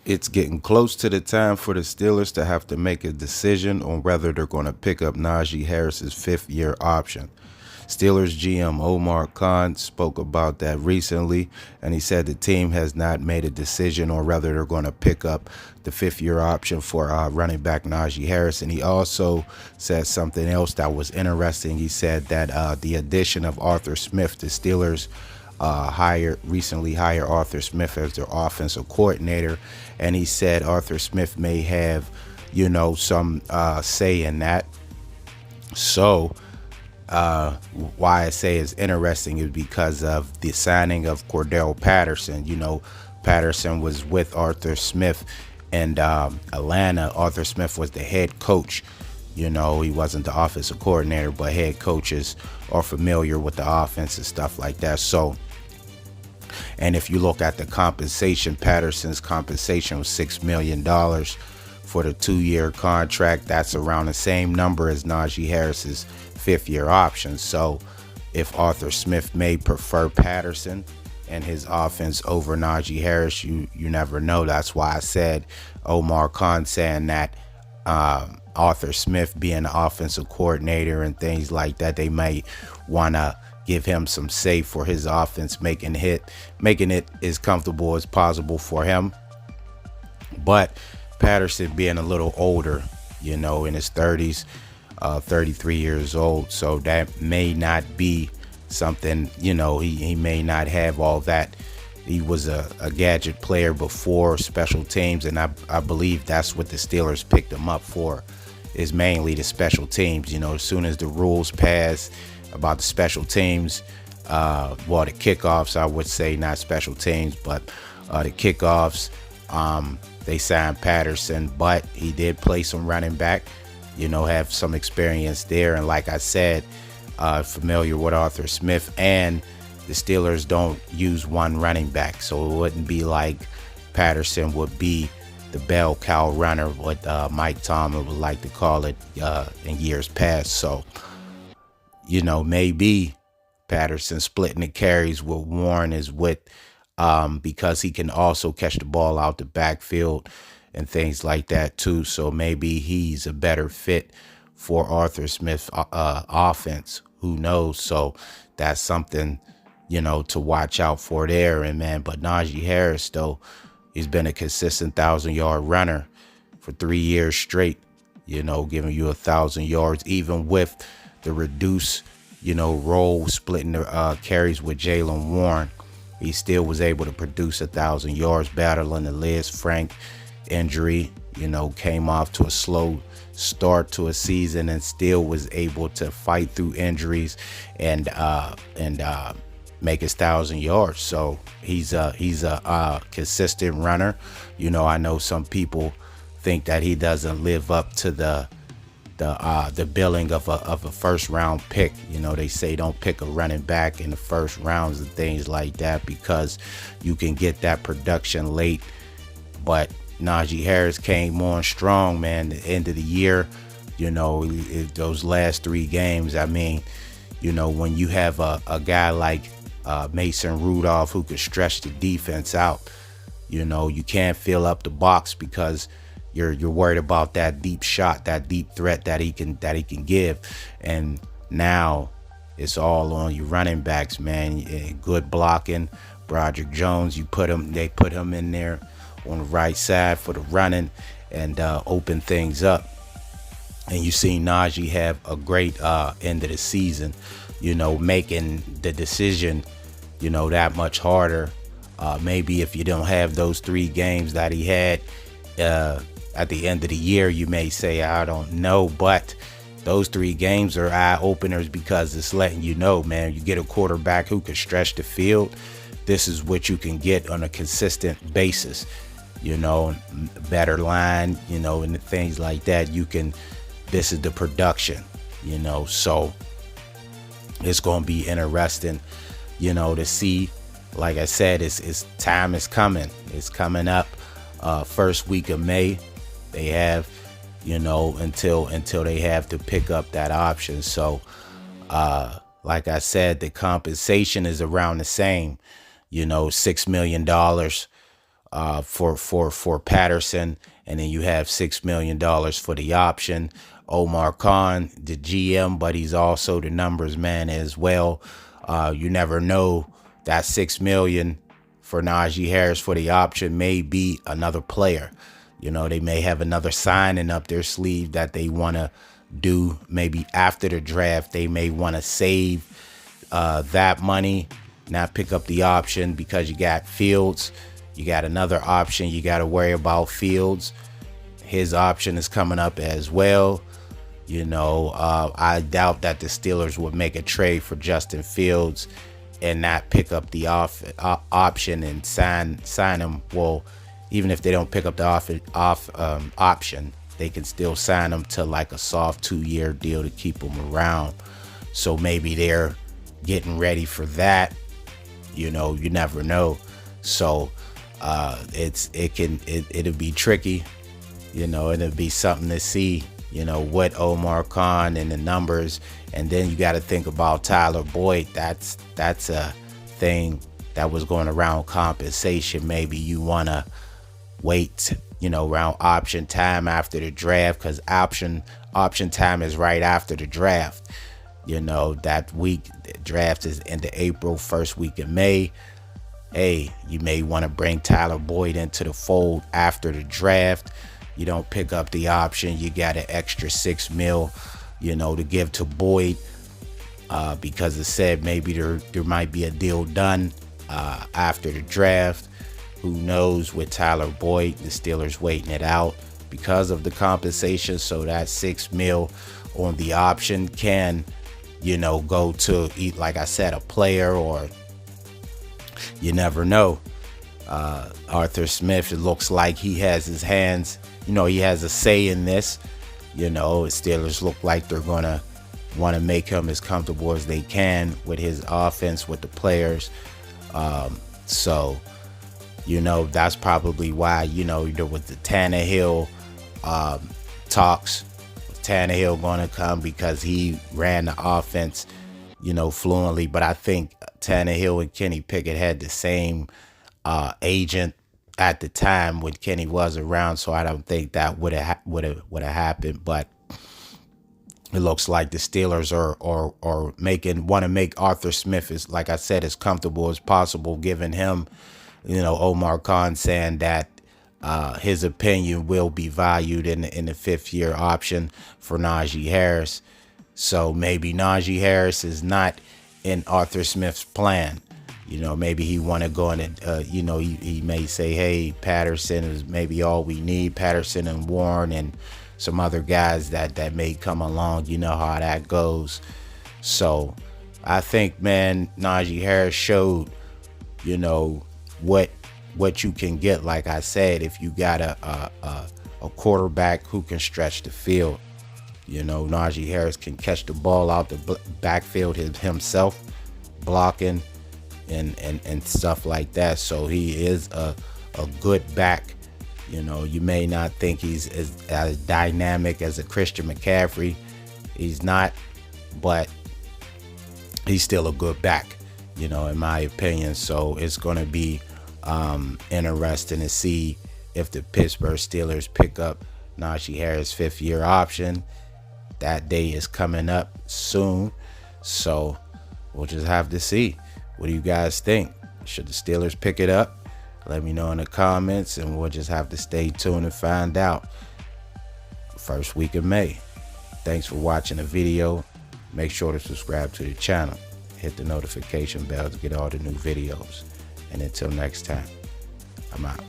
It's getting close to the time for the Steelers to have to make a decision on whether they're going to pick up Najee Harris's fifth-year option. Steelers GM Omar Khan spoke about that recently, and he said the team has not made a decision on whether they're going to pick up the fifth-year option for running back Najee Harris. And he also said something else that was interesting. He said that the addition of Arthur Smith, the Steelers recently hired Arthur Smith as their offensive coordinator, and he said Arthur Smith may have, some say in that. So why I say it's interesting is because of the signing of Cordell Patterson. Patterson was with Arthur Smith and Atlanta. Arthur Smith was the head coach. He wasn't the offensive coordinator, but head coaches are familiar with the offense and stuff like that. So, and if you look at the compensation, Patterson's compensation was $6 million for the 2-year contract. That's around the same number as Najee Harris's fifth-year option. So if Arthur Smith may prefer Patterson and his offense over Najee Harris, you never know. That's why I said Omar Khan saying that Arthur Smith being the offensive coordinator and things like that, they might want to give him some say for his offense, making it as comfortable as possible for him. But Patterson being a little older, in his 30s, 33 years old, so that may not be something, he may not have all that. He was a gadget player before special teams, and I believe that's what the Steelers picked him up for, is mainly the special teams. As soon as the rules passed about the special teams, the kickoffs, I would say, not special teams, but the kickoffs, they signed Patterson, but he did play some running back, have some experience there. And like I said, familiar with Arthur Smith, and the Steelers don't use one running back. So it wouldn't be like Patterson would be the bell cow runner, what Mike Tomlin would like to call it in years past. So, maybe Patterson splitting the carries with Warren is with because he can also catch the ball out the backfield and things like that too. So maybe he's a better fit for Arthur Smith's offense. Who knows? So that's something, to watch out for there. And man, but Najee Harris, though, he's been a consistent 1,000-yard runner for 3 years straight, giving you 1,000 yards, even with the reduced, role, splitting the carries with Jaylen Warren. He still was able to produce 1,000 yards, battling the Liz Frank injury. Came off to a slow start to a season and still was able to fight through injuries and make his 1,000 yards. So he's a consistent runner. I know some people think that he doesn't live up to the billing of a first round pick. They say don't pick a running back in the first rounds and things like that because you can get that production late. But Najee Harris came on strong, man. The end of the year, those last 3 games. I mean, when you have a guy like Mason Rudolph who could stretch the defense out, you can't fill up the box because you're worried about that deep shot, that deep threat that he can give. And now it's all on you running backs, man. Good blocking. Broderick Jones, they put him in there on the right side for the running and open things up. And you see Najee have a great end of the season, making the decision, that much harder. Maybe if you don't have those 3 games that he had at the end of the year, you may say, I don't know, but those 3 games are eye openers because it's letting you know, man, you get a quarterback who can stretch the field. This is what you can get on a consistent basis, better line, and things like that. This is the production, so it's going to be interesting, to see. Like I said, it's time is coming. It's coming up first week of May. They have, until they have to pick up that option. So, like I said, the compensation is around the same, $6 million for Patterson, and then you have $6 million for the option. Omar Khan, the GM, but he's also the numbers man as well. You never know. That $6 million for Najee Harris for the option may be another player. They may have another signing up their sleeve that they want to do. Maybe after the draft, they may want to save that money, not pick up the option, because you got Fields. You got another option you got to worry about. Fields, his option is coming up as well. I doubt that the Steelers would make a trade for Justin Fields and not pick up the option and sign him. Well, even if they don't pick up the option, they can still sign him to like a soft 2-year deal to keep him around. So maybe they're getting ready for that. You never know. So it'll be tricky. It'll be something to see. What Omar Khan and the numbers, and then you got to think about Tyler Boyd. That's a thing that was going around compensation. Maybe you want to wait, around option time after the draft, because option time is right after the draft. That week, the draft is into April, first week of May. Hey, you may want to bring Tyler Boyd into the fold after the draft. You don't pick up the option, you got an extra $6 million, to give to Boyd, because it said maybe there might be a deal done after the draft. Who knows with Tyler Boyd? The Steelers waiting it out because of the compensation. So that $6 million on the option can, go to, like I said, a player, or you never know. Arthur Smith, it looks like he has his hands. He has a say in this. The Steelers look like they're going to want to make him as comfortable as they can with his offense, with the players. So, that's probably why, there was the Tannehill talks. Tannehill going to come because he ran the offense, fluently. But I think Tannehill and Kenny Pickett had the same agent at the time when Kenny was around, so I don't think that would have happened. But it looks like the Steelers are want to make Arthur Smith, as like I said, as comfortable as possible, giving him, Omar Khan saying that his opinion will be valued in the 5th-year option for Najee Harris. So maybe Najee Harris is not in Arthur Smith's plan. Maybe he want to go in and, he may say, hey, Patterson is maybe all we need. Patterson and Warren and some other guys that may come along. You know how that goes. So I think, man, Najee Harris showed, what you can get. Like I said, if you got a quarterback who can stretch the field, Najee Harris can catch the ball out the backfield himself, blocking and stuff like that. So he is a good back. You may not think he's as dynamic as a Christian McCaffrey. He's not, but he's still a good back, in my opinion. So it's going to be interesting to see if the Pittsburgh Steelers pick up Najee Harris' 5th-year option. That day is coming up soon. So we'll just have to see. What do you guys think? Should the Steelers pick it up? Let me know in the comments, and we'll just have to stay tuned and find out. First week of May. Thanks for watching the video. Make sure to subscribe to the channel. Hit the notification bell to get all the new videos. And until next time, I'm out.